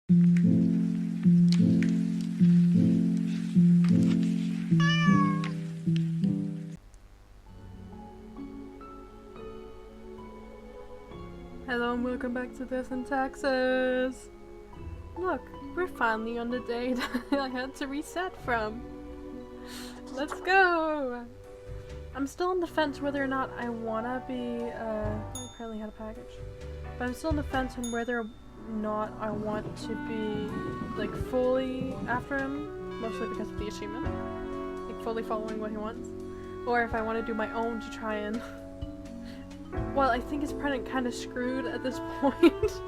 Hello and welcome back to Death in Texas. Look, we're finally on the day that I had to reset from. Let's go! I'm still on the fence whether or not I wanna be, I apparently had a package. But I'm still on the fence on whether or not I want to be, like, fully after him, mostly because of the achievement. Like, fully following what he wants. Or if I want to do my own to try and... Well, I think it's probably kind of screwed at this point.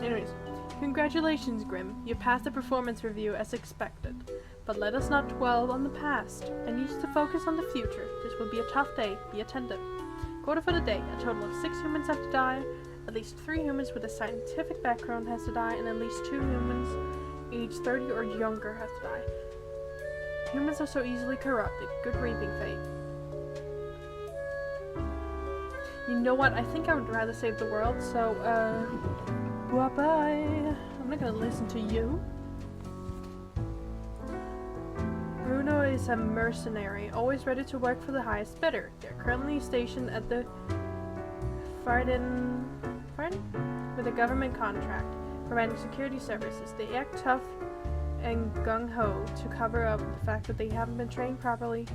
Anyways. Congratulations, Grim. You passed the performance review as expected. But let us not dwell on the past. I need you to focus on the future. This will be a tough day. Be attentive. Quota for the day. A total of 6 humans have to die. At least 3 humans with a scientific background has to die. And at least 2 humans aged 30 or younger have to die. Humans are so easily corrupted. Good reaping fate. You know what? I think I would rather save the world, so, bye-bye. I'm not gonna listen to you. Bruno is a mercenary, always ready to work for the highest bidder. They're currently stationed at the Farden? With a government contract, providing security services. They act tough and gung-ho to cover up the fact that they haven't been trained properly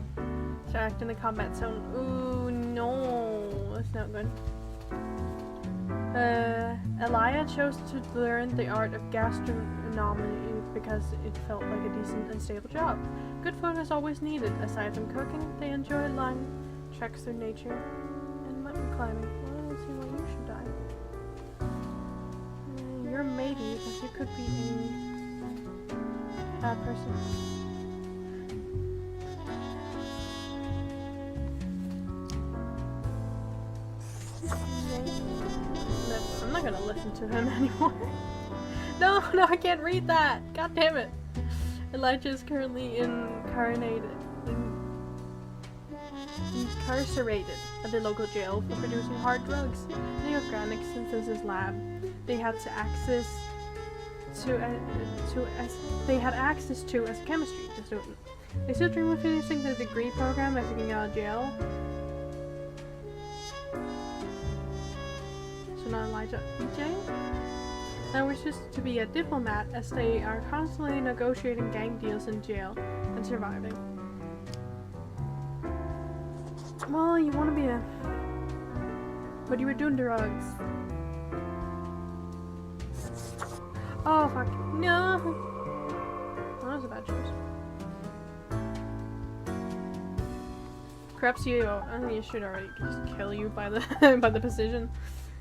to act in the combat zone. Ooh, no, that's not good. Elia chose to learn the art of gastronomy because it felt like a decent and stable job. Good food is always needed. Aside from cooking, they enjoy long treks through nature and mountain climbing. Well, I don't see why you should die. You're maybe, because you could be a bad person. I'm not gonna listen to him anymore. No, I can't read that! God damn it! Elijah is currently incarcerated at the local jail for producing hard drugs in the organic synthesis lab. They had access to as chemistry student. They still dream of finishing the degree program after getting out of jail. Not Elijah. EJ? Now wishes to be a diplomat as they are constantly negotiating gang deals in jail and surviving. Well, you want to be a... But you were doing drugs. Oh, fuck. No! That was a bad choice. Perhaps you should already just kill you by the by the precision.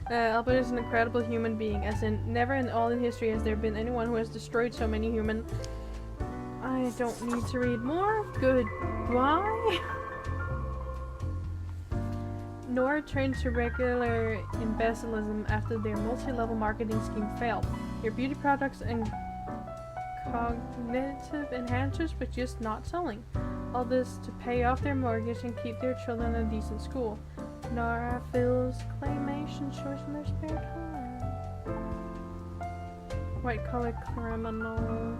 Albert is an incredible human being, as in, never in all in history has there been anyone who has destroyed so many humans. I don't need to read more. Goodbye. Nora turned to regular embezzlism after their multi-level marketing scheme failed. Your beauty products and cognitive enhancers were just not selling. All this to pay off their mortgage and keep their children in a decent school. Nora fills claymation shows in their spare time. White collar criminal.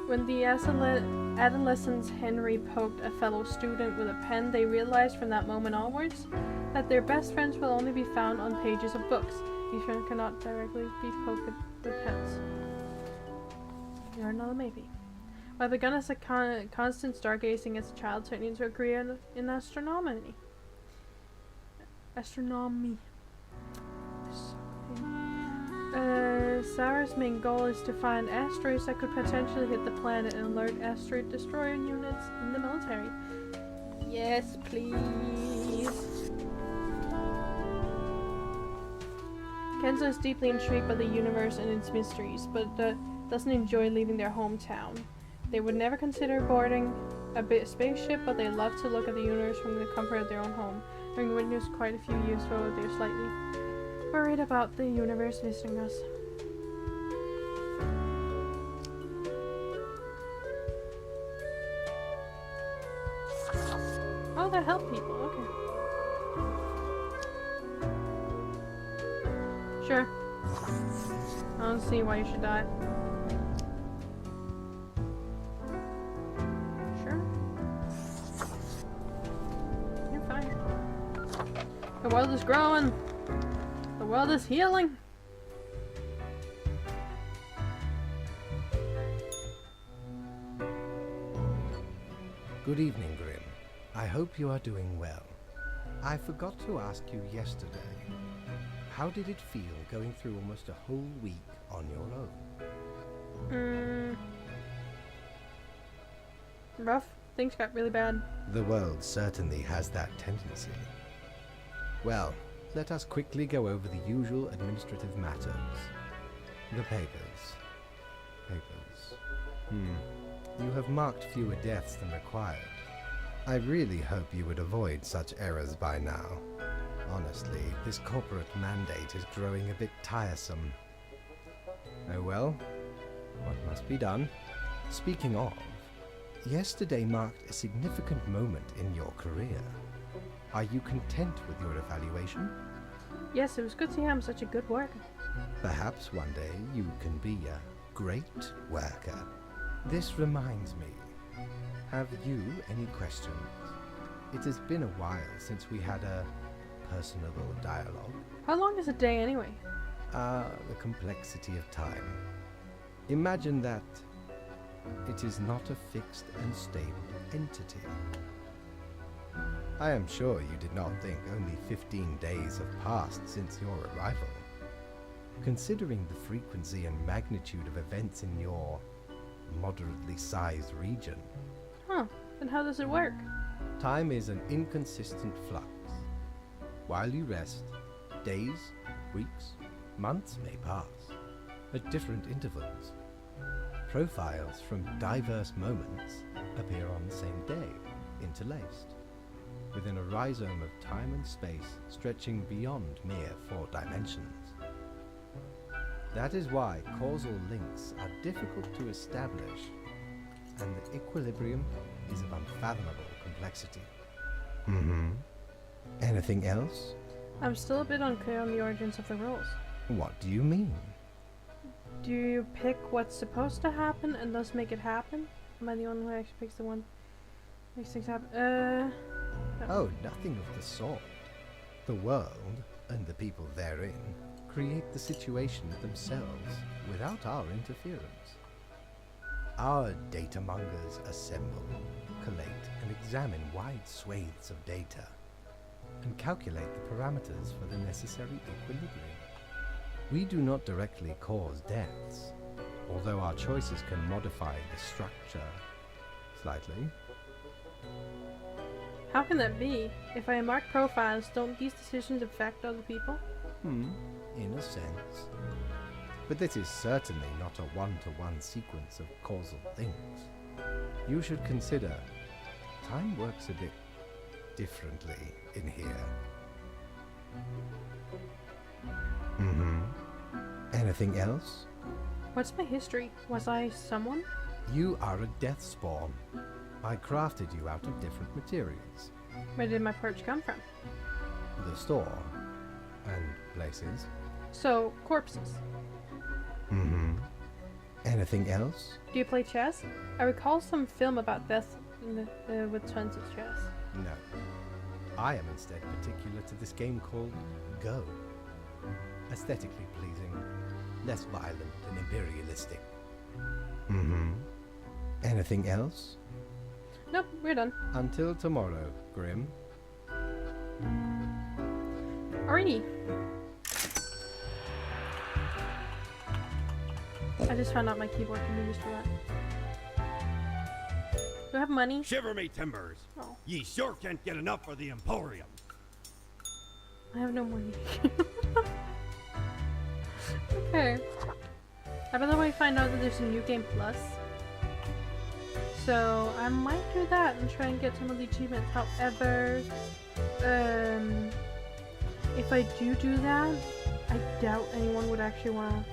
When the adolescents Henry poked a fellow student with a pen, they realized from that moment onwards that their best friends will only be found on pages of books. These friends cannot directly be poked with pens. You're another maybe. I began as a constant stargazing as a child, turning into a career in astronomy. Sarah's main goal is to find asteroids that could potentially hit the planet and alert asteroid destroyer units in the military. Yes, please. Kenzo is deeply intrigued by the universe and its mysteries, but doesn't enjoy leaving their hometown. They would never consider boarding a spaceship, but they love to look at the universe from the comfort of their own home. Having witnessed quite a few years ago, they're slightly worried about the universe visiting us. that help people. Okay. Sure. I don't see why you should die. Sure. You're fine. The world is growing. The world is healing. Good evening, Grim. I hope you are doing well. I forgot to ask you yesterday. How did it feel going through almost a whole week on your own? Rough. Things got really bad. The world certainly has that tendency. Well, let us quickly go over the usual administrative matters. The papers. You have marked fewer deaths than required. I really hope you would avoid such errors by now. Honestly, this corporate mandate is growing a bit tiresome. Oh well, what must be done? Speaking of, yesterday marked a significant moment in your career. Are you content with your evaluation? Yes, it was good to see I'm such a good worker. Perhaps one day you can be a great worker. This reminds me. Have you any questions? It has been a while since we had a personable dialogue. How long is a day anyway? The complexity of time. Imagine that it is not a fixed and stable entity. I am sure you did not think only 15 days have passed since your arrival. Considering the frequency and magnitude of events in your moderately sized region. Huh, then how does it work? Time is an inconsistent flux. While you rest, days, weeks, months may pass, at different intervals. Profiles from diverse moments appear on the same day, interlaced, within a rhizome of time and space stretching beyond mere 4 dimensions. That is why causal links are difficult to establish, and the equilibrium is of unfathomable complexity. Anything else? I'm still a bit unclear on the origins of the rules. What do you mean? Do you pick what's supposed to happen and thus make it happen? Am I the only one who actually picks the one that makes things happen? Oh, nothing of the sort. The world, and the people therein, create the situation themselves without our interference. Our data mongers assemble, collate, and examine wide swathes of data, and calculate the parameters for the necessary equilibrium. We do not directly cause deaths, although our choices can modify the structure slightly. How can that be? If I mark profiles, don't these decisions affect other people? In a sense. But this is certainly not a one-to-one sequence of causal links. You should consider time works a bit differently in here. Anything else? What's my history? Was I someone? You are a death spawn. I crafted you out of different materials. Where did my perch come from? The store. And places. So, corpses. Anything else? Do you play chess? I recall some film about death with tons of chess. No. I am instead particular to this game called Go. Aesthetically pleasing, less violent and imperialistic. Anything else? Nope, we're done. Until tomorrow, Grim. Alrighty. I just found out my keyboard can be used for that. Do I have money? Shiver me timbers! Oh. Ye sure can't get enough for the Emporium. I have no money. Okay. I by the way find out that there's a new game plus. So I might do that and try and get some of the achievements. However, if I do that, I doubt anyone would actually want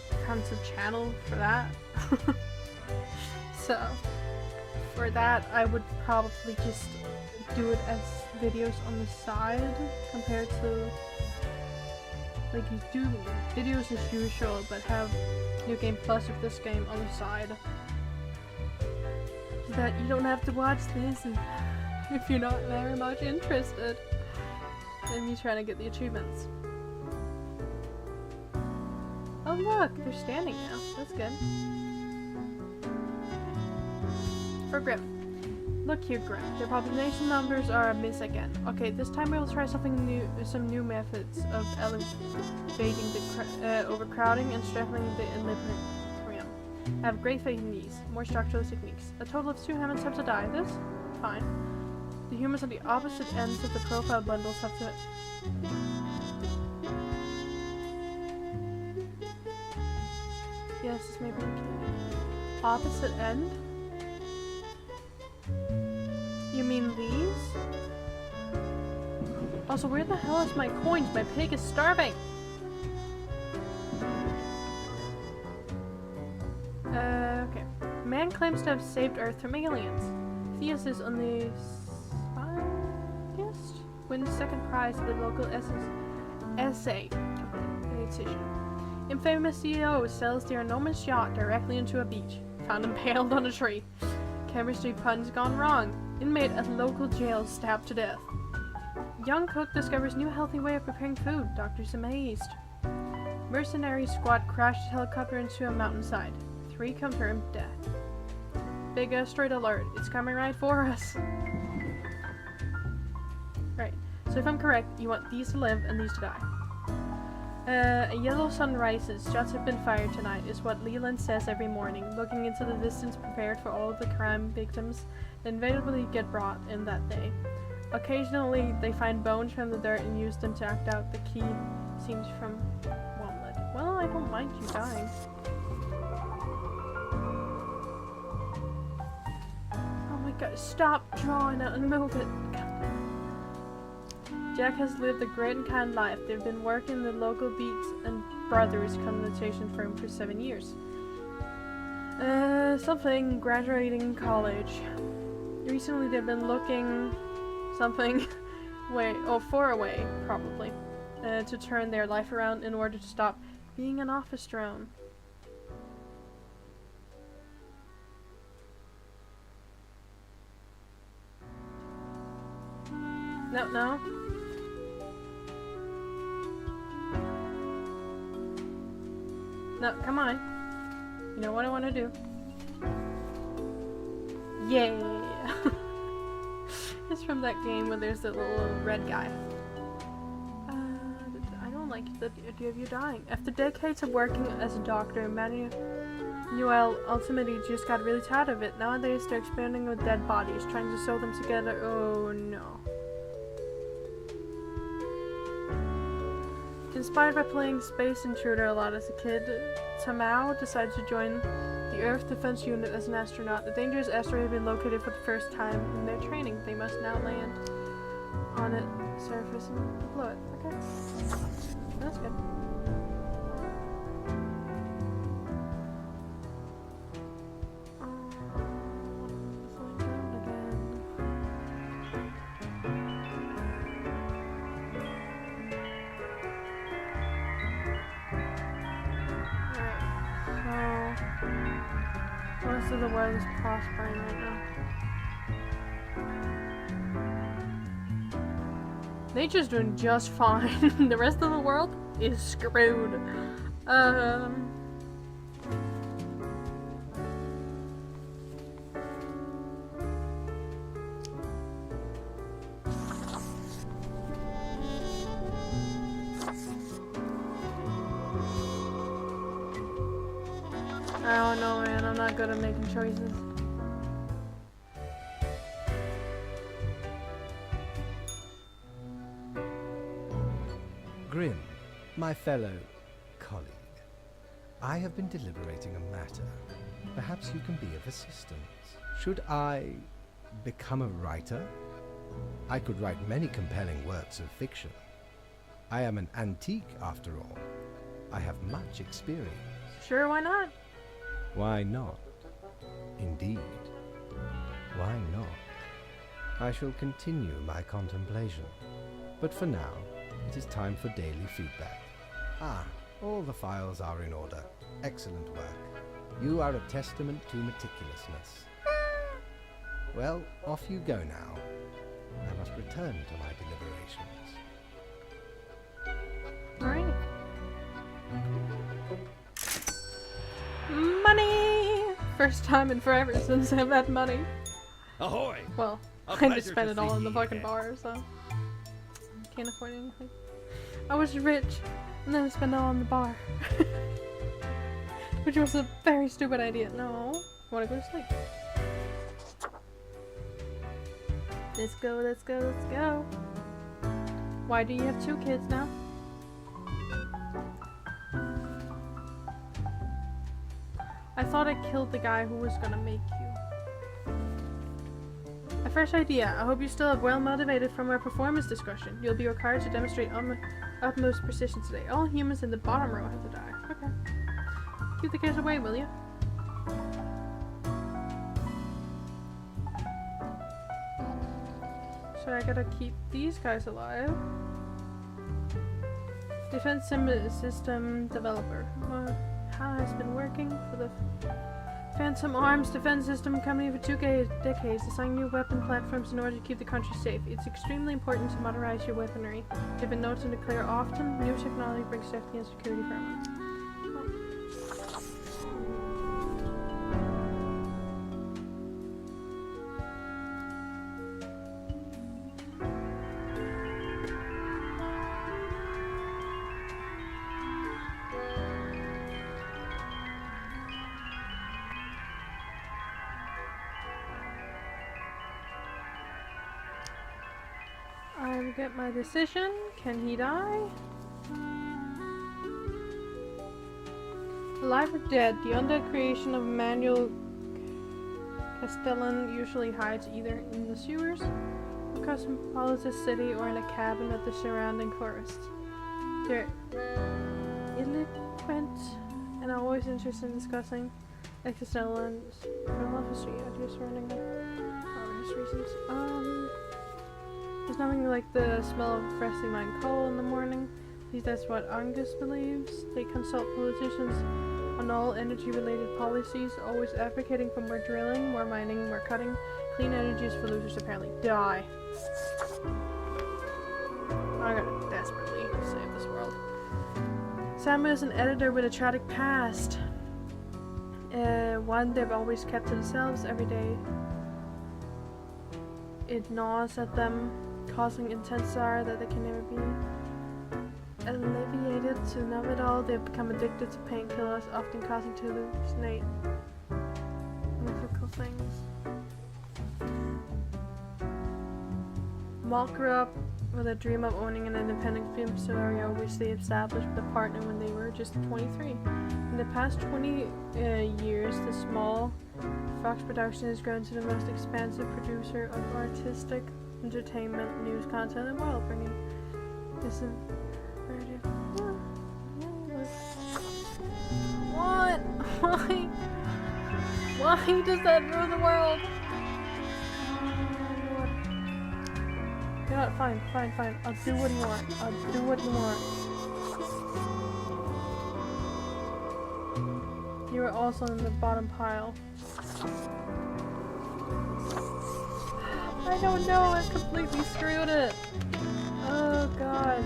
to come to the channel for that. So. for that, I would probably just do it as videos on the side compared to like you do videos as usual, but have New Game Plus of this game on the side, so that you don't have to watch this and if you're not very much interested in me trying to get the achievements. Oh look, they're standing now. That's good. For Grim. Look here, Grim. Their population numbers are a miss again. Okay, this time we'll try something new, some new methods of elevating the overcrowding and strengthening the equilibrium. I have great faith in these. More structural techniques. A total of 2 humans have to die. This? Fine. The humans on the opposite ends of the profile bundles have to... Yes, this may be okay. Opposite end? You mean these? Also, where the hell is my coins? My pig is starving! Okay. Man claims to have saved Earth from aliens. Theus is on the scientist? Wins second prize at the local essay competition. Infamous CEO sells their enormous yacht directly into a beach. Found impaled on a tree. Chemistry puns gone wrong. Inmate at local jail stabbed to death. Young cook discovers new healthy way of preparing food. Doctor's amazed. Mercenary squad crashed helicopter into a mountainside. 3 confirmed death. Big asteroid alert. It's coming right for us. Right. So if I'm correct, you want these to live and these to die. A yellow sun rises. Shots have been fired tonight, is what Leland says every morning, looking into the distance prepared for all of the crime victims that inevitably get brought in that day. Occasionally, they find bones from the dirt and use them to act out the key scenes from Womlet. Well, I don't mind you dying. Oh my god, stop drawing it and move it. Jack has lived a great and kind life. They've been working in the local Beats and Brothers consultation firm for 7 years. Something graduating college. Recently they've been looking something far away, probably, to turn their life around in order to stop being an office drone. No. No, come on. You know what I want to do. Yeah! It's from that game where there's that little red guy. I don't like the idea of you dying. After decades of working as a doctor, Manuel ultimately just got really tired of it. Nowadays they're experimenting with dead bodies, trying to sew them together. Oh no. Inspired by playing Space Intruder a lot as a kid, Tamao decided to join the Earth Defense Unit as an astronaut. The dangerous asteroid had been located for the first time in their training. They must now land on its surface and deploy it. Okay. That's good. Most of the world is prospering right now. Nature's doing just fine. The rest of the world is screwed. I don't know, man. I'm not good at making choices. Grim, my fellow colleague, I have been deliberating a matter. Perhaps you can be of assistance. Should I become a writer? I could write many compelling works of fiction. I am an antique, after all. I have much experience. Sure, why not? Why not? Indeed. I shall continue my contemplation. But for now, it is time for daily feedback. Ah, all the files are in order. Excellent work. You are a testament to meticulousness. Well, off you go now. I must return to my deliberations. Alright. Money! First time in forever since I've had money. Ahoy! Well, A I just pleasure spent to it all see in the ye fucking again. bar, so can't afford anything. I was rich, and then I spent it all in the bar. Which was a very stupid idea. No. I wanna go to sleep. Let's go, let's go, let's go. Why do you have 2 kids now? I thought I killed the guy who was gonna make you. A fresh idea. I hope you still have well motivated from our performance discussion. You'll be required to demonstrate utmost precision today. All humans in the bottom row have to die. Okay. Keep the kids away, will you? So I gotta keep these guys alive. Defense system developer. Has been working for the Phantom Arms Defense System Company for 2 decades, designing new weapon platforms in order to keep the country safe. It's extremely important to modernize your weaponry. They've been known to declare often. New technology brings safety and security for everyone. I will get my decision. Can he die? Alive or dead, the undead creation of Manuel Castellan usually hides either in the sewers of Cosmopolis City or in a cabin at the surrounding forests. They're eloquent and always interested in discussing Castellan's criminal history at your surrounding obvious reasons. There's nothing like the smell of freshly mined coal in the morning. At least that's what Angus believes. They consult politicians on all energy-related policies, always advocating for more drilling, more mining, more cutting. Clean energies for losers apparently. Die. I gotta desperately save this world. Samu is an editor with a tragic past. One they've always kept to themselves every day. It gnaws at them, causing intense sorrow that they can never be alleviated. To numb it all, they've become addicted to painkillers, often causing to hallucinate mythical things. Mal grew up with a dream of owning an independent film studio, which they established with a partner when they were just 23. In the past 20 years, the small Fox Production has grown to the most expansive producer of artistic entertainment, news content, and world bringing. Isn't what? Why? Why does that ruin the world? You know what? Fine. I'll do what you want. I'll do what you want. You are also in the bottom pile. I don't know, I completely screwed it. Oh god.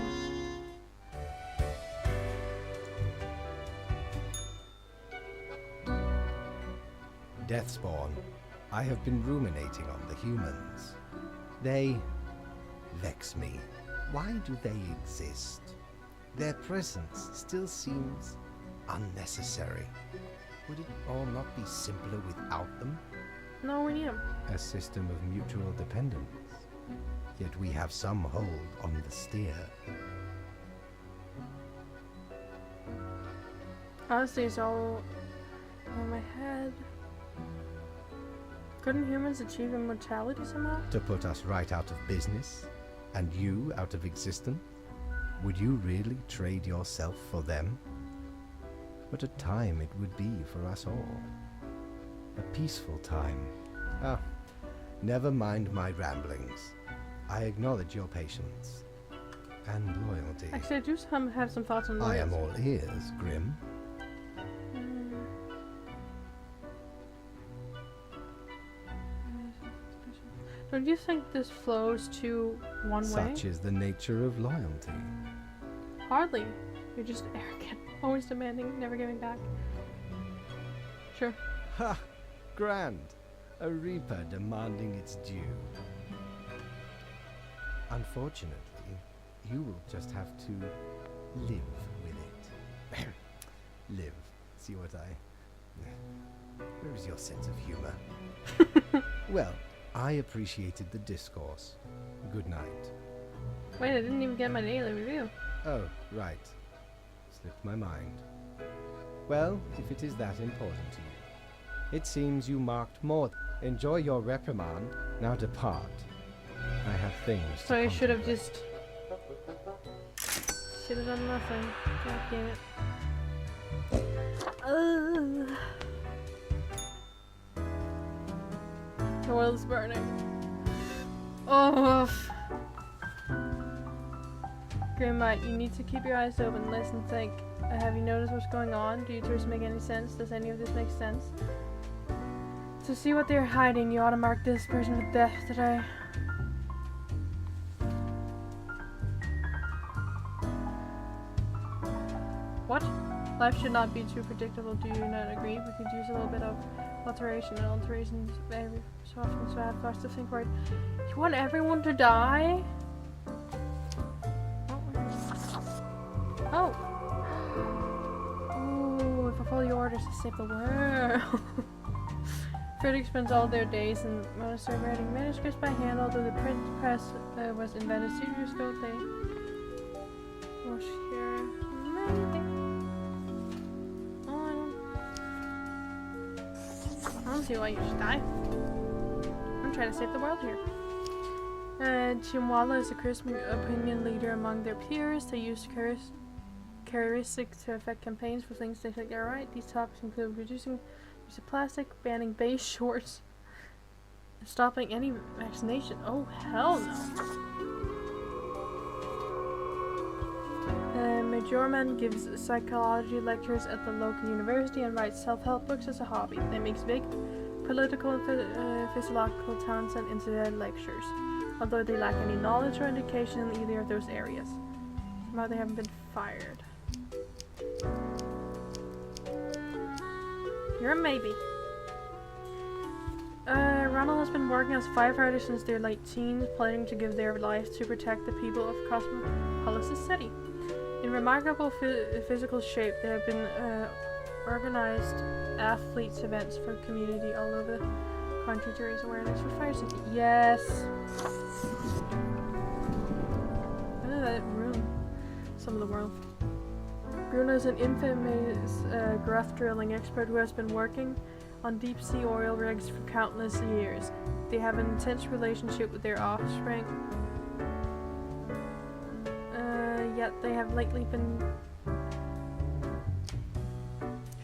Deathspawn, I have been ruminating on the humans. They vex me. Why do they exist? Their presence still seems unnecessary. Would it all not be simpler without them? No, we need him. A system of mutual dependence. Yet we have some hold on the steer. Honestly, it's all in my head. Couldn't humans achieve immortality somehow? To put us right out of business? And you out of existence? Would you really trade yourself for them? What a time it would be for us all. A peaceful time. Ah, Never mind my ramblings. I acknowledge your patience and loyalty. Actually, I do have some thoughts on I loyalty. am all ears, Grim. Don't you think this flows to one way? Such is the nature of loyalty. Hardly. You're just arrogant, always demanding, never giving back. Sure. Ha! Grand! A reaper demanding its due. Unfortunately, you will just have to live with it. Live. See what I... Where is your sense of humor? Well, I appreciated the discourse. Good night. Wait, I didn't even get my daily review. Oh, right. Slipped my mind. Well, if it is that important to you. It seems you marked more. Enjoy your reprimand. Now depart. I have things to So I should have contemplate. just... Should have done nothing. God damn it. Ugh. The world's burning. Oh. Grandma, you need to keep your eyes open, listen, think. Have you noticed what's going on? Do you tours make any sense? Does any of this make sense? To see what they're hiding, you ought to mark this person with death today. What? Life should not be too predictable, do you not agree? We could use a little bit of alteration, and alterations very so often, so I have got to think right. You want everyone to die? Oh! Ooh, if I follow your orders to save the world. Critics spends all their days in monastery writing manuscripts by hand, although the print press was invented years ago. They was here. Maybe. I don't see why you should die. I'm trying to save the world here. Chimwala is a charismatic opinion leader among their peers. They use charistic to affect campaigns for things they think are right. These topics include reducing use of plastic, banning beige shorts, and stopping any vaccination. Oh, hell no. Majorman gives psychology lectures at the local university and writes self-help books as a hobby. They mix big political and physiological talents into their lectures, although they lack any knowledge or education in either of those areas. Somehow they haven't been fired. You're a maybe. Ronald has been working as a firefighter since their late teens, planning to give their lives to protect the people of Cosmopolis City. In remarkable physical shape, they have been organized athletes events for community all over the country to raise awareness for fire safety. Yes! How did that ruin some of the world? Bruno is an infamous gruff drilling expert who has been working on deep sea oil rigs for countless years. They have an intense relationship with their offspring. Yet they have lately been...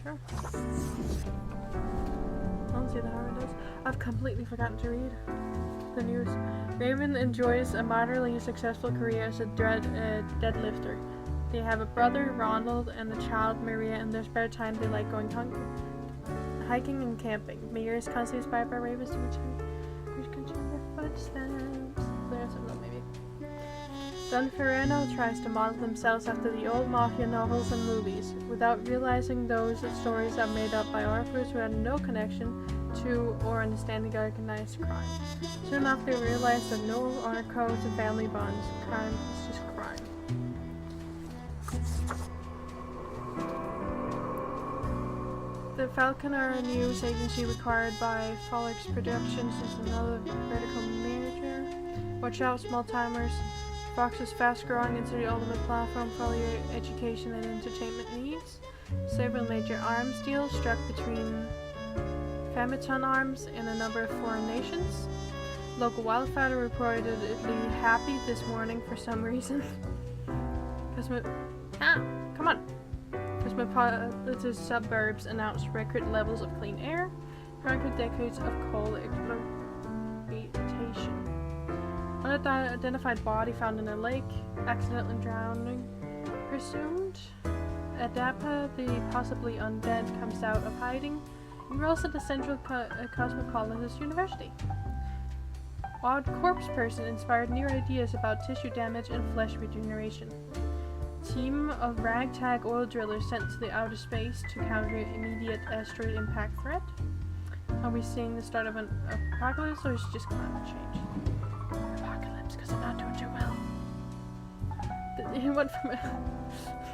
Sure. I don't see the harm it does. I've completely forgotten to read the news. Raven enjoys a moderately successful career as a deadlifter. They have a brother, Ronald, and a child, Maria. In their spare time, they like going hiking and camping. Maria is constantly inspired by ravens to continue their footsteps. There's a maybe. Dunferrano tries to model themselves after the old mafia novels and movies, without realizing those stories are made up by authors who had no connection to or understanding organized crime. Soon enough, they realize that no honor codes and family bonds. Crime is just crime. The Falconer News Agency, required by Frolix Productions, is another vertical manager. Watch out, small timers. Fox is fast growing into the ultimate platform for all your education and entertainment needs. Several major arms deals struck between Famiton Arms and a number of foreign nations. Local wildfire reportedly happy this morning for some reason. Come on. Cosmopolitan suburbs announced record levels of clean air, conquered decades of coal decapitation. Unidentified body found in a lake, accidentally drowning. Presumed Adapa, the possibly undead, comes out of hiding, enrolls at the Central Cosmopolitan University. Odd corpse person inspired new ideas about tissue damage and flesh regeneration. Team of ragtag oil drillers sent to the outer space to counter immediate asteroid impact threat. Are we seeing the start of an apocalypse, or is it just climate change? Apocalypse, because I'm not doing too well. It went from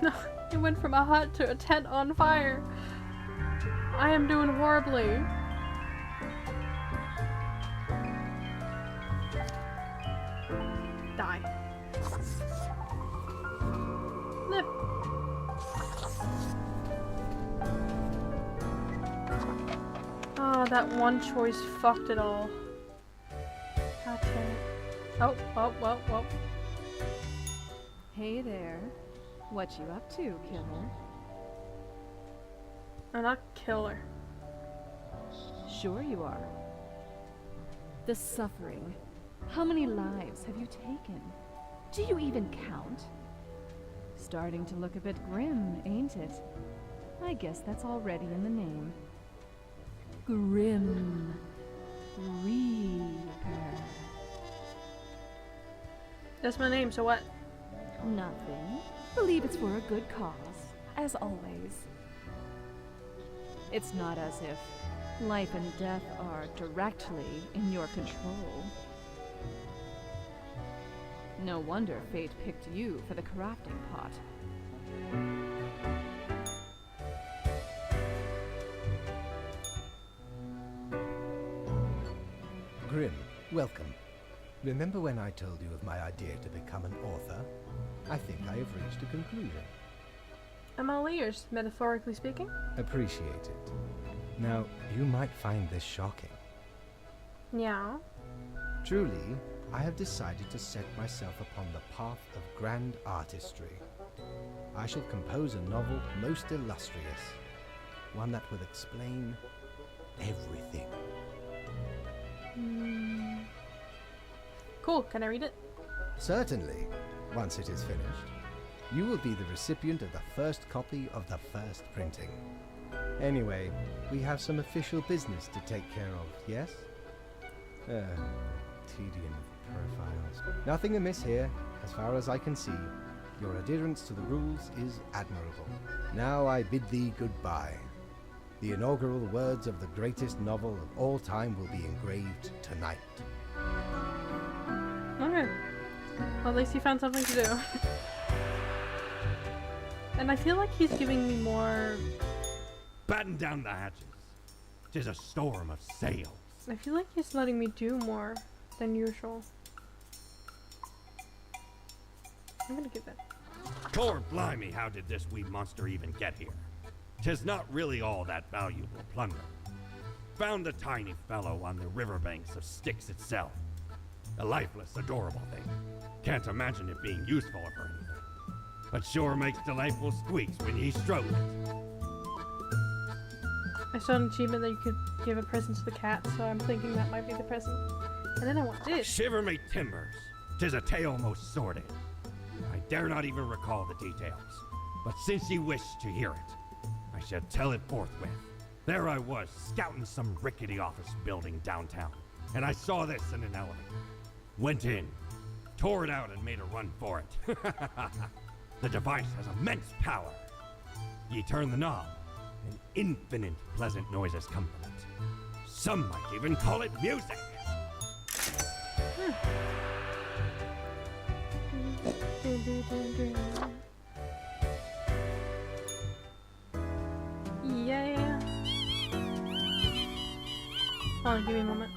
no, it went from a hut to a tent on fire. I am doing horribly. Die. Nip. Oh, that one choice fucked it all. God damn it. Oh. Hey there. What you up to, killer? I'm not killer. Sure you are. The suffering. How many lives have you taken? Do you even count? Starting to look a bit grim, ain't it? I guess that's already in the name. Grim Reaper. That's my name, so what? Nothing. Believe it's for a good cause, as always. It's not as if life and death are directly in your control. No wonder fate picked you for the crafting pot. Grim, welcome. Remember when I told you of my idea to become an author? I think I have reached a conclusion. I'm all ears, metaphorically speaking. Appreciate it. Now, you might find this shocking. Yeah. Truly, I have decided to set myself upon the path of grand artistry. I shall compose a novel most illustrious, one that will explain everything. Cool, can I read it? Certainly, once it is finished. You will be the recipient of the first copy of the first printing. Anyway, we have some official business to take care of, yes? Tedium of profiles. Nothing amiss here, as far as I can see. Your adherence to the rules is admirable. Now I bid thee goodbye. The inaugural words of the greatest novel of all time will be engraved tonight. Okay. Well, at least he found something to do. And I feel like he's giving me more... Batten down the hatches. 'Tis a storm of sails. I feel like he's letting me do more than usual. I'm gonna give that. Lord blimey, how did this wee monster even get here? 'Tis not really all that valuable plunder. Found the tiny fellow on the riverbanks of Styx itself. A lifeless, adorable thing. Can't imagine it being useful for anything. But sure makes delightful squeaks when ye stroke it. I saw an achievement that you could give a present to the cat, so I'm thinking that might be the present. And then I want this. Shiver me timbers. 'Tis a tale most sordid. I dare not even recall the details. But since ye wish to hear it, I shall tell it forthwith. There I was, scouting some rickety office building downtown, and I saw this in an elevator. Went in, tore it out and made a run for it. The device has immense power. Ye turn the knob, and infinite pleasant noises come from it. Some might even call it music. Yeah. Hold on, give me a moment.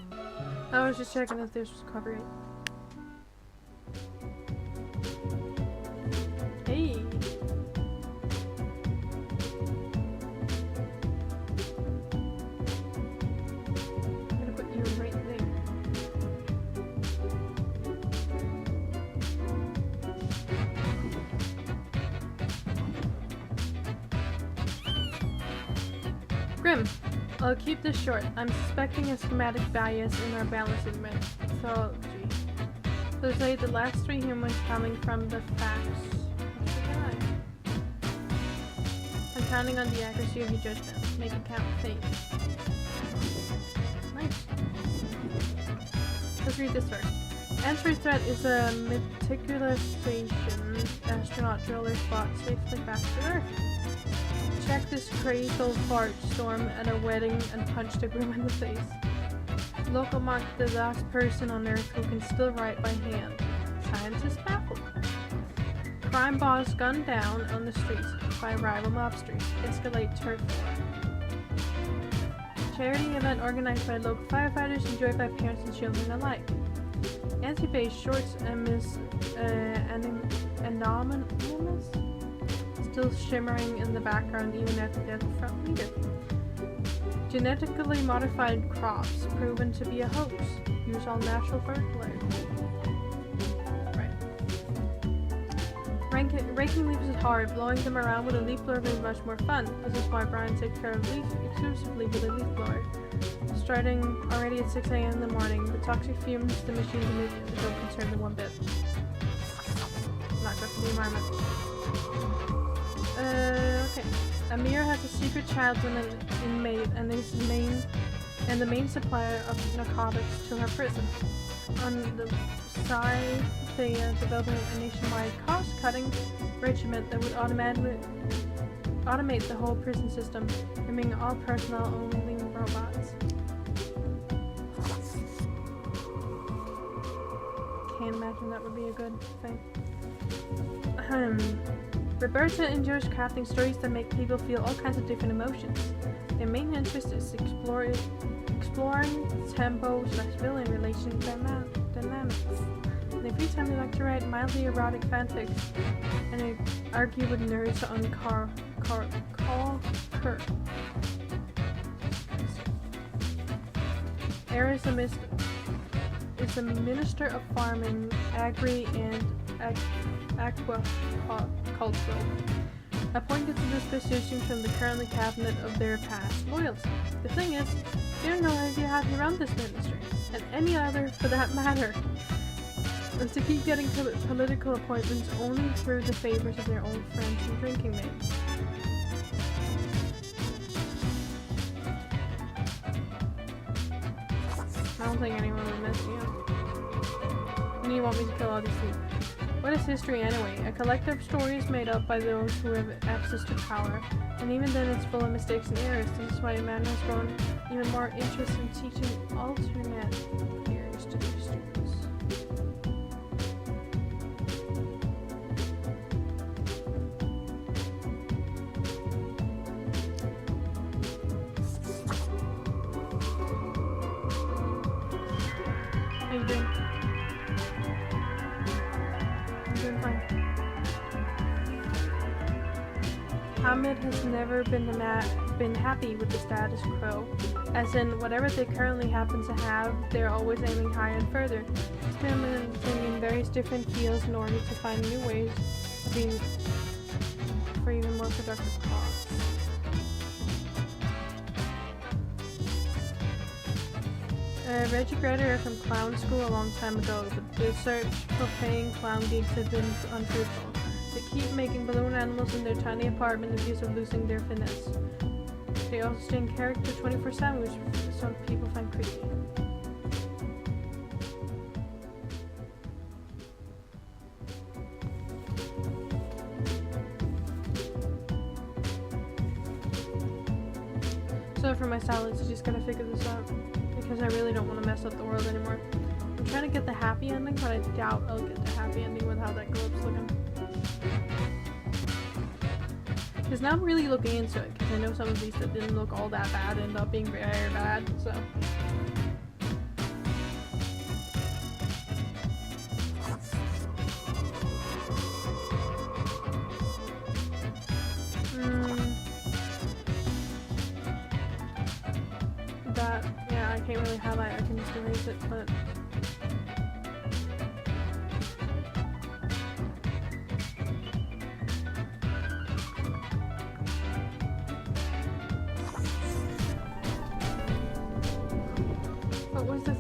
I was just checking if this was copyright. Hey. I'm gonna put you right there. Grim, I'll keep this short. I'm suspecting a schematic bias in our balancing mythology. So say the last 3 humans coming from the facts. I'm counting on the accuracy of your judgment. Make it count, please. Nice. Let's read this first. Entry threat is a meticulous station. Astronaut driller spot safely back to Earth. Check this crazy old fart storm at a wedding and punch the groom in the face. Local mark the last person on Earth who can still write by hand. Scientists baffled. Crime boss gunned down on the streets by rival mobsters. Escalate turf war. Charity event organized by local firefighters, enjoyed by parents and children alike. Anti-base shorts and anonymous, still shimmering in the background even after death of front leader. Genetically modified crops proven to be a hoax. Use all natural fertilizer. Right. Raking leaves is hard. Blowing them around with a leaf blower is much more fun. This is why Brian takes care of leaf exclusively with a leaf blower. Starting already at 6 a.m. in the morning, the toxic fumes the machines emit don't concern them one bit. Not good for the environment. Okay. Amir has a secret child and an inmate and is the main supplier of narcotics to her prison. On the side, they are developing a nationwide cost-cutting regiment that would automate the whole prison system, removing all personnel only robots. Can't imagine that would be a good thing. Roberta enjoys crafting stories that make people feel all kinds of different emotions. Their main interest is exploring tempo, villain relation dynamics. In their free time, they like to write mildly erotic fanfics and argue with nerds on Call Kurt. Eris is a minister of farming, agri, and aquacultural, appointed to this position from the currently cabinet of their past loyalty. The thing is, they have no idea how to run this ministry, and any other for that matter, is to keep getting political appointments only through the favors of their own friends and drinking mates. I don't think anyone would mess me up. And you want me to kill all these people. What is history anyway? A collective of stories made up by those who have access to power. And even then it's full of mistakes and errors. This is why man has grown even more interest in teaching alternate theories to their students. How you doing? I'm doing fine. Hamid has never been happy with the status quo, as in whatever they currently happen to have, they're always aiming higher and further, experimenting in various different fields in order to find new ways of being for even more productive costs. Reggie graduated from clown school a long time ago, but the search for paying clown gigs had been unfruitful. They keep making balloon animals in their tiny apartment in views of losing their finesse. They also stay in character 24/7, which some people find creepy. So for my salads, I just gotta figure this out, because I really don't want to mess up the world anymore. I'm trying to get the happy ending, but I doubt I'll get the happy ending with how that globe's looking. Because now I'm really looking into it, because I know some of these that didn't look all that bad end up being very bad, so. That, yeah, I can't really highlight, I can just erase it, but.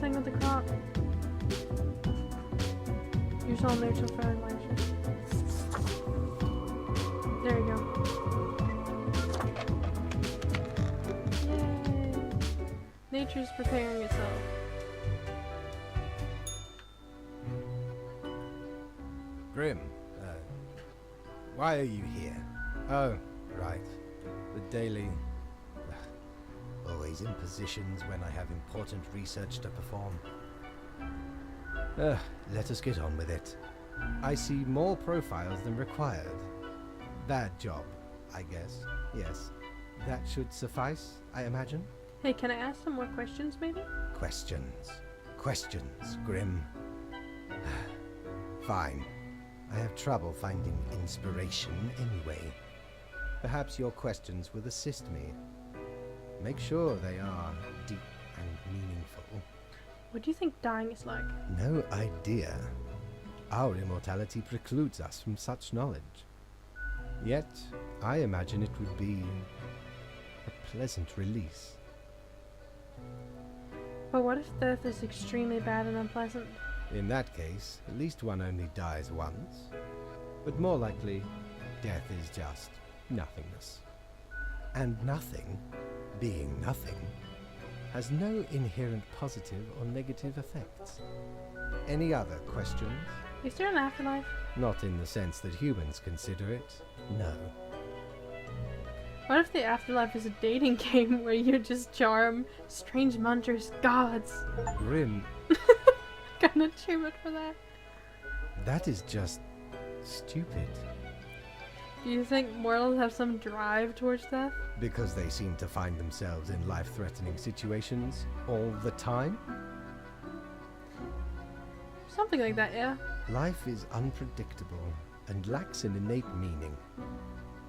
thing with the crop? Use all neutral fertilizer. There you go. Yay! Nature's preparing itself. Grim, why are you here? Oh, right. The daily... always in positions when I have important research to perform. Let us get on with it. I see more profiles than required. Bad job, I guess. Yes. That should suffice, I imagine? Hey, can I ask some more questions, maybe? Questions. Questions, Grim. Fine. I have trouble finding inspiration anyway. Perhaps your questions will assist me. Make sure they are deep and meaningful. What do you think dying is like? No idea. Our immortality precludes us from such knowledge. Yet, I imagine it would be a pleasant release. But what if death is extremely bad and unpleasant? In that case, at least one only dies once. But more likely, death is just nothingness. And nothing, being nothing, has no inherent positive or negative effects. Any other questions? Is there an afterlife? Not in the sense that humans consider it, no. What if the afterlife is a dating game where you just charm strange munchers gods? Grim, Got an achievement for that. that is just stupid. Do you think mortals have some drive towards death? Because they seem to find themselves in life-threatening situations all the time? Something like that, yeah. Life is unpredictable and lacks an innate meaning.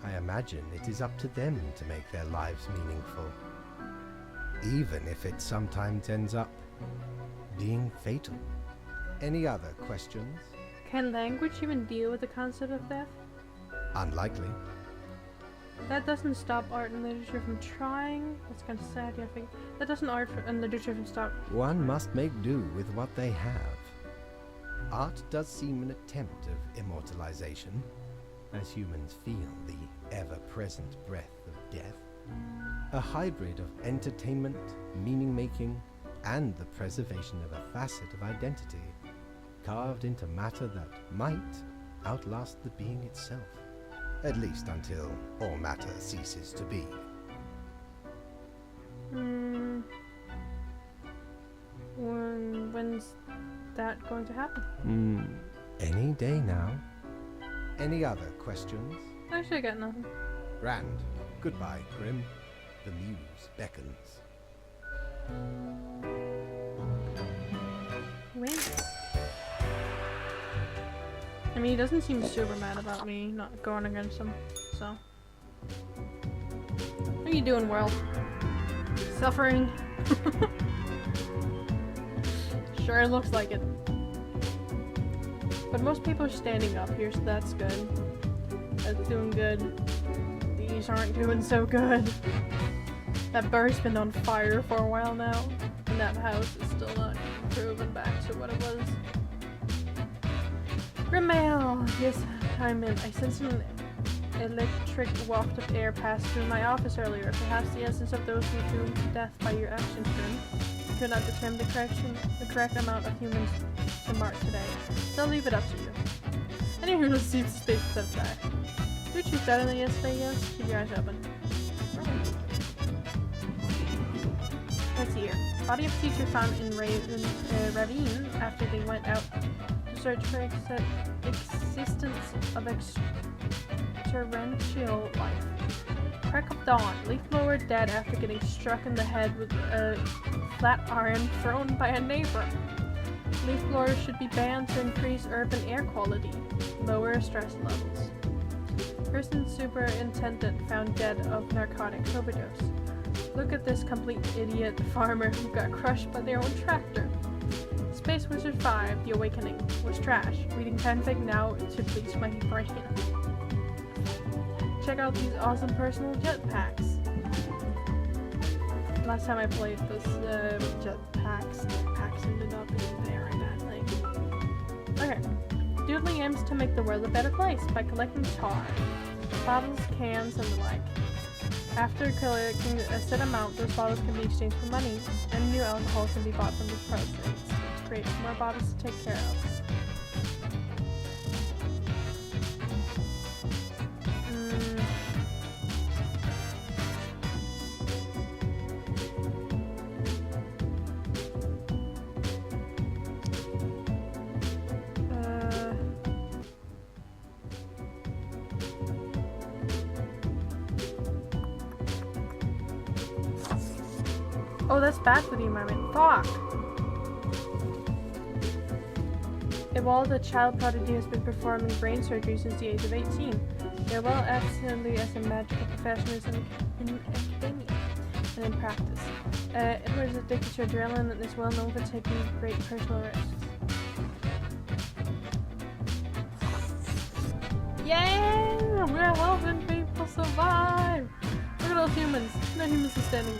I imagine it is up to them to make their lives meaningful. Even if it sometimes ends up being fatal. Any other questions? Can language even deal with the concept of death? Unlikely. That doesn't stop art and literature from trying. That's kind of sad, I think. That doesn't art and literature from stop. One must make do with what they have. Art does seem an attempt of immortalization, as humans feel the ever-present breath of death. A hybrid of entertainment, meaning-making, and the preservation of a facet of identity, carved into matter that might outlast the being itself. At least until all matter ceases to be. When's that going to happen? Any day now. Any other questions? Actually, I got nothing. Rand, goodbye, Grim. The muse beckons. Wait. I mean, he doesn't seem super mad about me not going against him, so. What are you doing, world? Suffering? Sure, it looks like it. But most people are standing up here, so that's good. That's doing good. These aren't doing so good. That bird's been on fire for a while now, and that house is still not proven back to what it was. Grimmail! Yes, I'm in. I sensed an electric waft of air pass through my office earlier. Perhaps the essence of those who doomed to death by your actions, Grim. You could not determine the correct amount of humans to mark today. So I'll leave it up to you. Anyone who receives space said that. Did you better than yesterday, yes? Keep your eyes open. Let's see here. Body of teacher found in ravine after they went out to search for existence of torrential life. Crack of dawn. Leaf blower dead after getting struck in the head with a flat iron thrown by a neighbor. Leaf blowers should be banned to increase urban air quality, lower stress levels. Person superintendent found dead of narcotic overdose. Look at this complete idiot farmer who got crushed by their own tractor. Space Wizard 5, The Awakening, was trash. Reading fanfic now to please my brain. Check out these awesome personal jetpacks. Last time I played this jetpacks ended up in there and that thing. Okay. Doodling aims to make the world a better place by collecting tar, bottles, cans, and the like. After collecting a set amount, those bottles can be exchanged for money, and new alcohol can be bought from the proceeds to create more bottles to take care of. Oh, that's bad for the environment. Fuck! Evolved, a child prodigy has been performing brain surgery since the age of 18. They are well absolutely as a magical professionalism in academia and in practice. Edward is addicted to adrenaline and is well known for taking great personal risks. Yeah! We're helping people survive! Look at those humans. No humans are standing,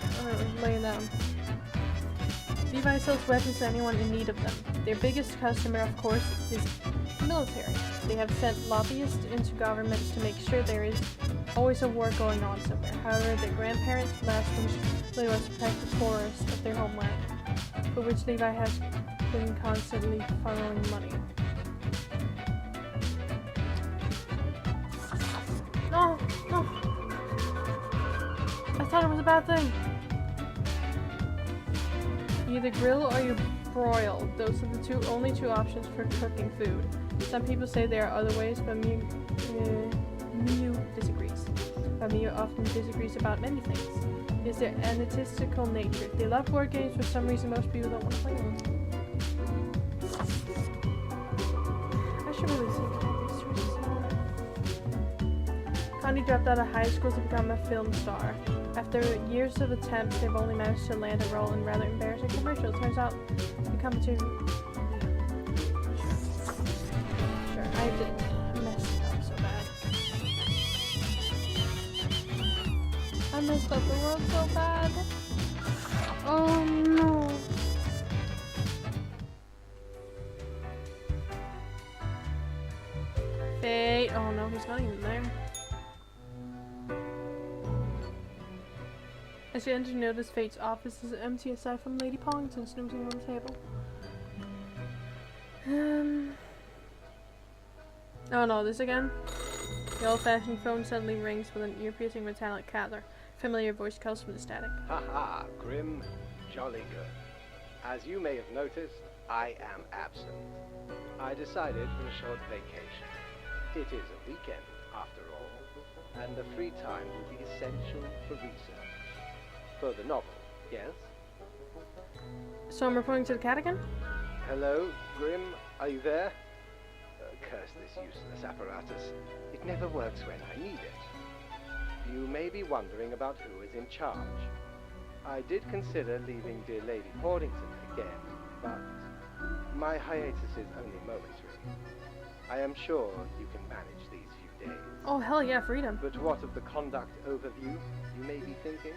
laying down. Levi sells weapons to anyone in need of them. Their biggest customer, of course, is the military. They have sent lobbyists into governments to make sure there is always a war going on somewhere. However, their grandparents' last wish really was to protect the forests of their homeland, for which Levi has been constantly funneling money. No! No! I thought it was a bad thing. You either grill or you broil. Those are the only two options for cooking food. Some people say there are other ways, but Miu disagrees. But Miu often disagrees about many things. It's their anarchistical nature. They love board games, for some reason most people don't want to play them. I should really see Connie dropped out of high school to become a film star. After years of attempts, they've only managed to land a role in rather embarrassing commercials. Turns out, the competition. Sure, I did mess it up so bad. I messed up the world so bad. Oh no. Fate. Oh no, he's not even there. As you enter, you notice Fate's office is empty aside from Lady Pongton snoozing on the table. Oh no, this again? The old-fashioned phone suddenly rings with an ear-piercing metallic caller. Familiar voice calls from the static. Haha, Grim, jolly good. As you may have noticed, I am absent. I decided for a short vacation. It is a weekend, after all, and the free time will be essential for research. For the novel, yes? So I'm reporting to the cat again? Hello, Grim, are you there? Curse this useless apparatus. It never works when I need it. You may be wondering about who is in charge. I did consider leaving dear Lady Portington again, but my hiatus is only momentary. I am sure you can manage these few days. Oh hell yeah, freedom. But what of the conduct overview, you may be thinking?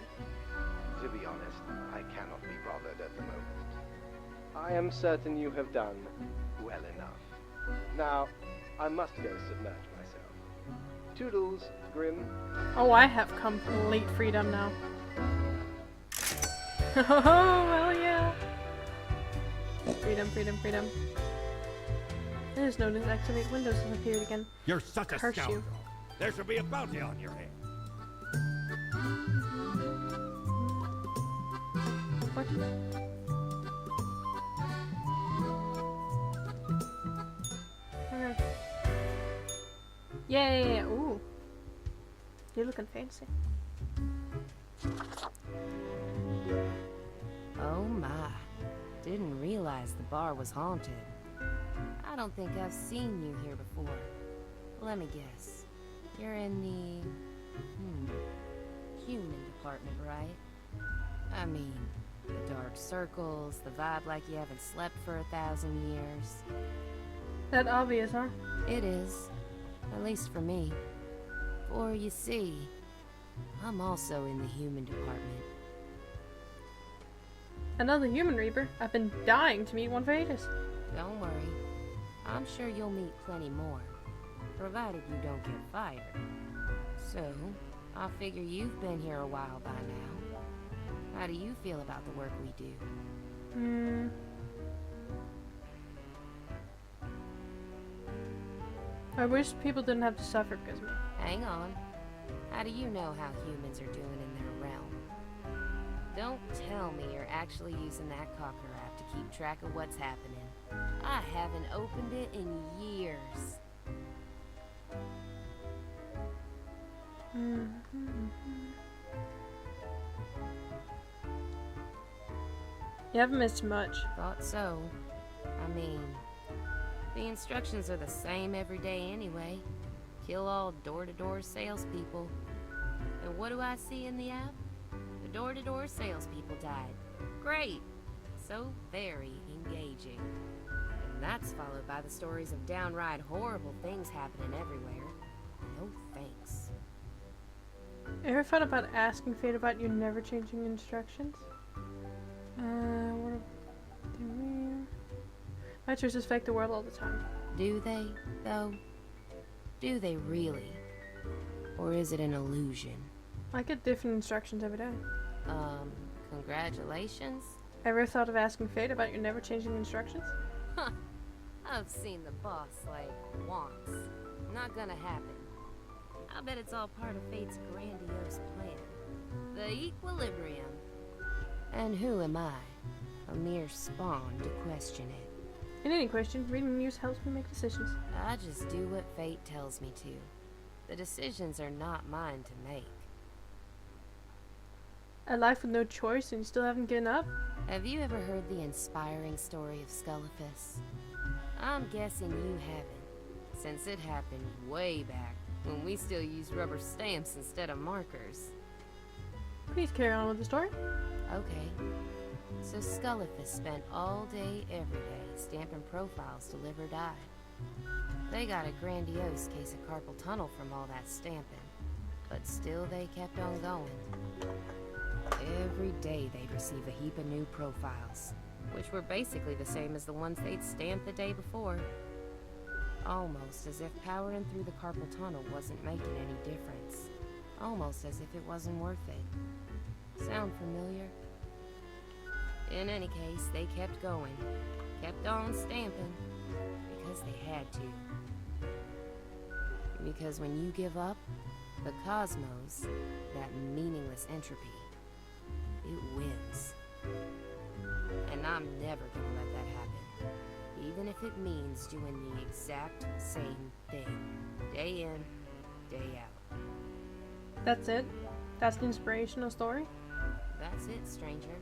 To be honest, I cannot be bothered at the moment. I am certain you have done well enough. Now, I must go submerge myself. Toodles, Grim. Oh, I have complete freedom now. Oh, hell yeah. Freedom, freedom, freedom. I just noticed activate windows has appeared again. You're such a Curse you. scoundrel. There should be a bounty on your head. What? Okay. Yay! Ooh. You're looking fancy. Oh my. Didn't realize the bar was haunted. I don't think I've seen you here before. Let me guess. You're in the... human department, right? I mean, the dark circles, the vibe like you haven't slept for 1,000 years. That obvious, huh? It is. At least for me. For you see, I'm also in the human department. Another human reaper? I've been dying to meet one for ages. Don't worry. I'm sure you'll meet plenty more, provided you don't get fired. So, I figure you've been here a while by now. How do you feel about the work we do? I wish people didn't have to suffer because of me. Hang on. How do you know how humans are doing in their realm? Don't tell me you're actually using that Cocker app to keep track of what's happening. I haven't opened it in years. You haven't missed much. Thought so. I mean, the instructions are the same every day anyway. Kill all door-to-door salespeople. And what do I see in the app? The door-to-door salespeople died. Great! So very engaging. And that's followed by the stories of downright horrible things happening everywhere. No thanks. Ever thought about asking Fate about your never changing instructions? What do we... My choices affect the world all the time. Do they, though? Do they really? Or is it an illusion? I get different instructions every day. Congratulations? Ever thought of asking Fate about your never changing instructions? Huh. I've seen the boss, like, once. Not gonna happen. I bet it's all part of Fate's grandiose plan. The Equilibrium. And who am I? A mere spawn to question it. In any question, reading news helps me make decisions. I just do what Fate tells me to. The decisions are not mine to make. A life with no choice and you still haven't given up? Have you ever heard the inspiring story of Scullifus? I'm guessing you haven't, since it happened way back when we still used rubber stamps instead of markers. Please carry on with the story. Okay. So Scullifus spent all day, every day, stamping profiles to live or die. They got a grandiose case of carpal tunnel from all that stamping, but still they kept on going. Every day they'd receive a heap of new profiles, which were basically the same as the ones they'd stamped the day before. Almost as if powering through the carpal tunnel wasn't making any difference. Almost as if it wasn't worth it. Sound familiar? In any case, they kept going. Kept on stamping. Because they had to. Because when you give up, the cosmos, that meaningless entropy, it wins. And I'm never gonna let that happen. Even if it means doing the exact same thing. Day in, day out. That's it? That's the inspirational story? That's it, stranger.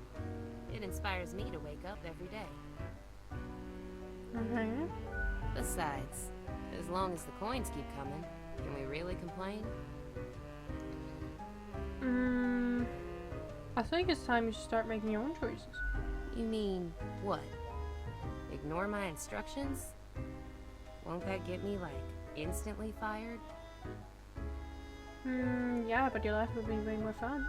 It inspires me to wake up every day. Okay. Besides, as long as the coins keep coming, can we really complain? I think it's time you should start making your own choices. You mean, what? Ignore my instructions? Won't that get me, like, instantly fired? Yeah, but your life would be way more fun.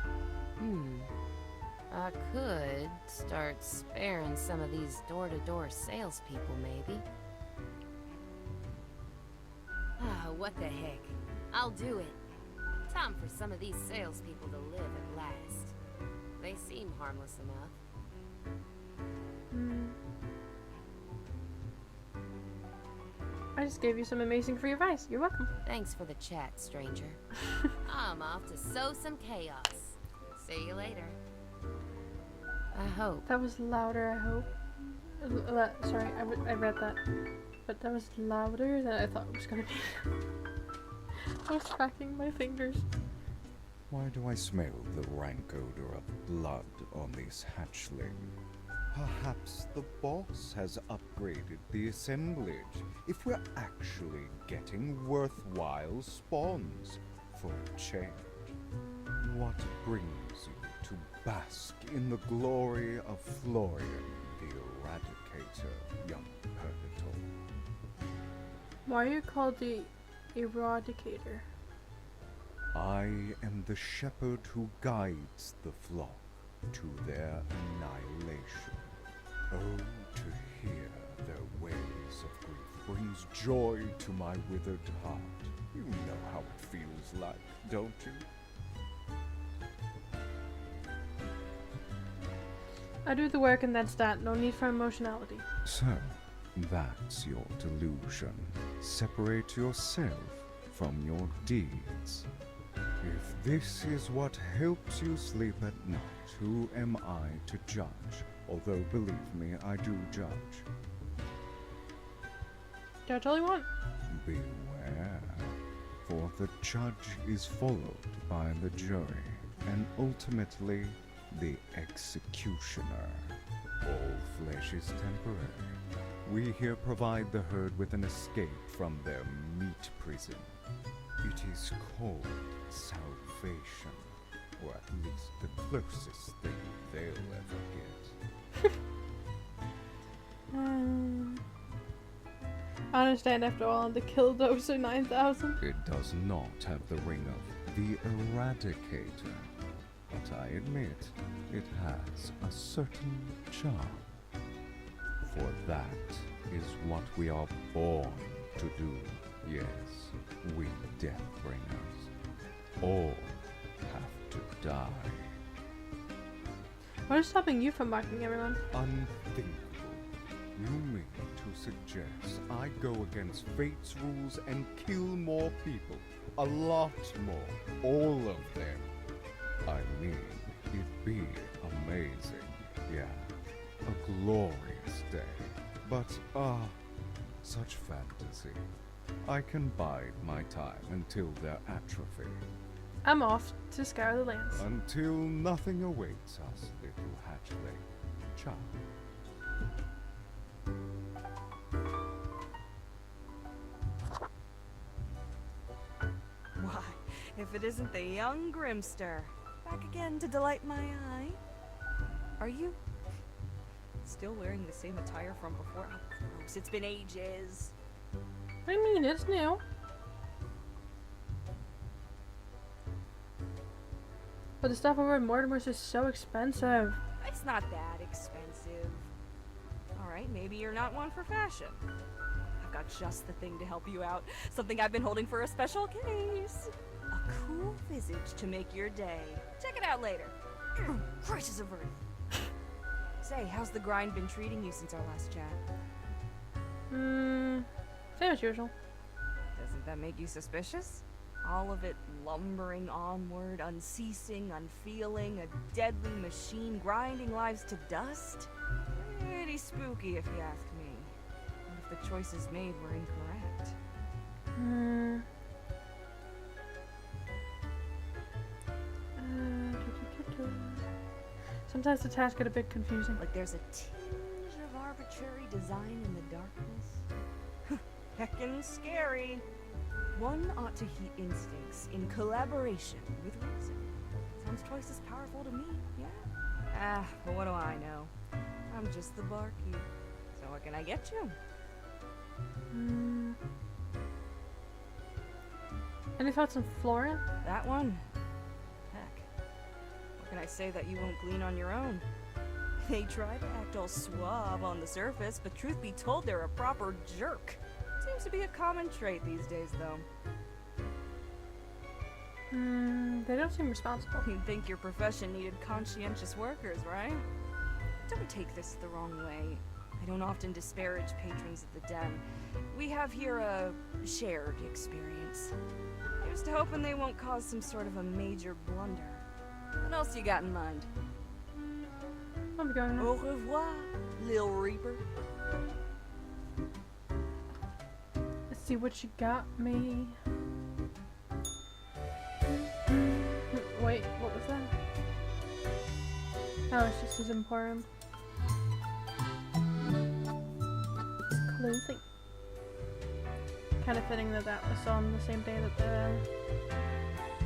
I could start sparing some of these door-to-door salespeople, maybe. Ah, what the heck. I'll do it. Time for some of these salespeople to live at last. They seem harmless enough. I just gave you some amazing free advice. You're welcome. Thanks for the chat, stranger. I'm off to sow some chaos. See you later. I hope. That was louder, I hope. Sorry, I read that. But that was louder than I thought it was gonna be. I was cracking my fingers. Why do I smell the rank odor of blood on this hatchling? Perhaps the boss has upgraded the assemblage if we're actually getting worthwhile spawns for a change. What brings you to bask in the glory of Florian the Eradicator, young Purgator? Why are you called the Eradicator? I am the shepherd who guides the flock, to their annihilation. Oh, to hear their wails of grief brings joy to my withered heart. You know how it feels like, don't you? I do the work and that's that. No need for emotionality. So, that's your delusion. Separate yourself from your deeds. If this is what helps you sleep at night, who am I to judge? Although, believe me, I do judge. Judge all you want. Beware, for the judge is followed by the jury, and ultimately the executioner. All flesh is temporary. We here provide the herd with an escape from their meat prison. It is called salvation, or at least the closest thing they'll ever get. I understand after all, the Killdozer 9000. It does not have the ring of the Eradicator, but I admit it has a certain charm. For that is what we are born to do. Yes, we Deathbringers all have to die. What is stopping you from marking everyone? Unthinkable. You mean to suggest I go against fate's rules and kill more people? A lot more. All of them. I mean, it'd be amazing. Yeah. A glorious day. But, such fantasy. I can bide my time until their atrophy. I'm off to scour the lands. Until nothing awaits us, little hatchling. Ciao. Why, if it isn't the young Grimster, back again to delight my eye. Are you still wearing the same attire from before? Oh, gross, it's been ages. What do you mean? It's new. But the stuff over at Mortimer's is so expensive. It's not that expensive. Alright, maybe you're not one for fashion. I've got just the thing to help you out. Something I've been holding for a special case. A cool visage to make your day. Check it out later. Crisis averted. Say, how's the grind been treating you since our last chat? Same as usual. Doesn't that make you suspicious? All of it lumbering onward, unceasing, unfeeling, a deadly machine grinding lives to dust? Pretty spooky if you ask me. What if the choices made were incorrect? Sometimes the tasks get a bit confusing. Like there's a tinge of arbitrary design in the darkness? Heckin' scary. One ought to heed instincts in collaboration with reason. Sounds twice as powerful to me, yeah? But what do I know? I'm just the barkeep. So what can I get you? Any thoughts on Florin? That one? Heck. What can I say that you won't glean on your own? They try to act all suave on the surface, but truth be told, they're a proper jerk. Seems to be a common trait these days, though. They don't seem responsible. You'd think your profession needed conscientious workers, right? Don't take this the wrong way. I don't often disparage patrons of the den. We have here a shared experience. Here's to hoping they won't cause some sort of a major blunder. What else you got in mind? I'll be going now. Au revoir, Lil Reaper. Let's see what you got me. Wait, what was that? Oh, it's just his emporium. Clothing. Kind of fitting that that was on the same day that the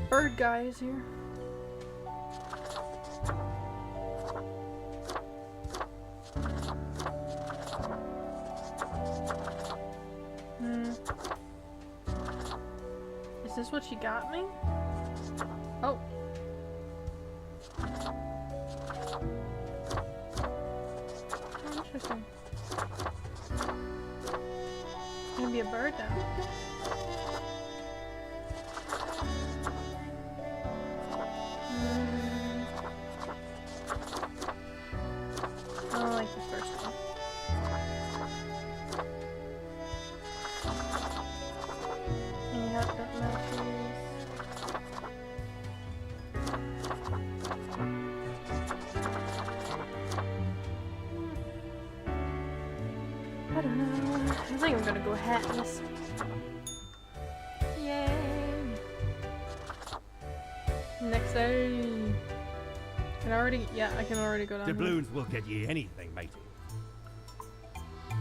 bird guy is here. Is this what she got me? Oh. Gonna be a bird now. I don't like the first one. Yeah, that matches. I don't know. I think I'm gonna go hatless. Yay! Next day. Can I already? Yeah, I can already go down. Doubloons will get ye anything, matey.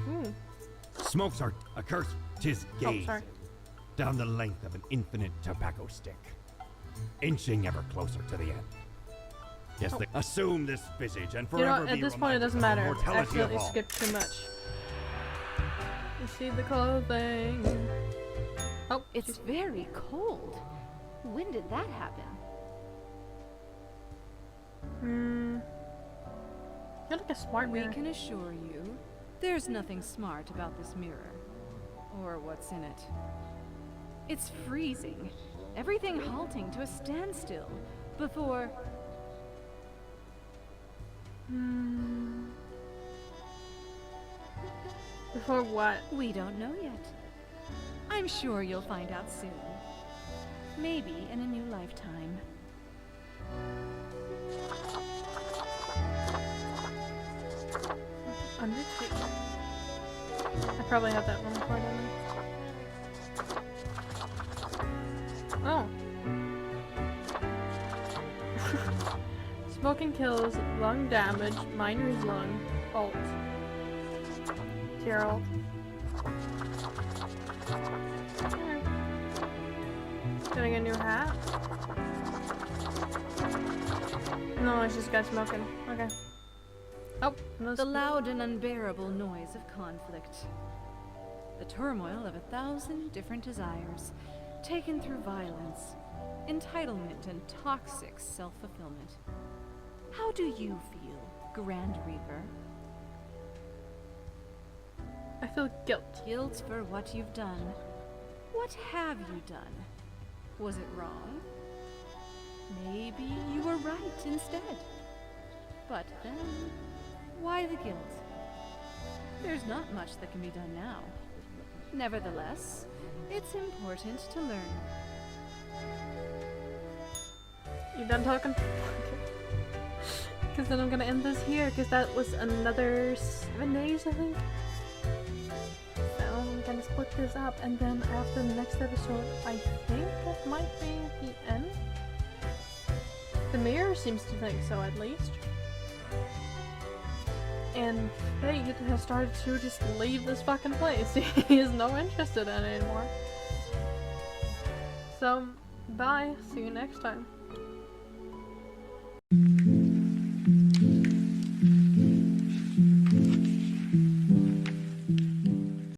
Here. Smokes are a curse, tis Oh, gazing sorry. down the length of an infinite tobacco stick, inching ever closer to the end. Yes, Oh. they assume this visage and You know, forever at be this point it reminded doesn't of the matter. I mortality of accidentally all. skipped too much. You see the clothing. Oh, It's very cold. When did that happen? You're like a smart We mirror. can assure you, there's nothing smart about this mirror. Or what's in it. It's freezing. Everything halting to a standstill. Before... Before what? We don't know yet. I'm sure you'll find out soon. Maybe in a new lifetime. Undertaker. I probably have that one recorded. Oh. Smoking kills, lung damage, miner's lung, alt. Gerald. Getting a new hat? No, it's just got smoking. Okay. Oh, no The loud and unbearable noise of conflict. The turmoil of 1,000 different desires, taken through violence, entitlement, and toxic self-fulfillment. How do you feel, Grand Reaper? I feel guilt. Guilt for what you've done. What have you done? Was it wrong? Maybe you were right instead. But then, why the guilt? There's not much that can be done now. Nevertheless, it's important to learn. You done talking? Because then I'm gonna end this here, because that was another 7 days, I think. So I'm gonna split this up, and then after the next episode, I think that might be the end. The mayor seems to think so, at least. And Fate has started to just leave this fucking place. He has no interest in it anymore. So, bye. See you next time.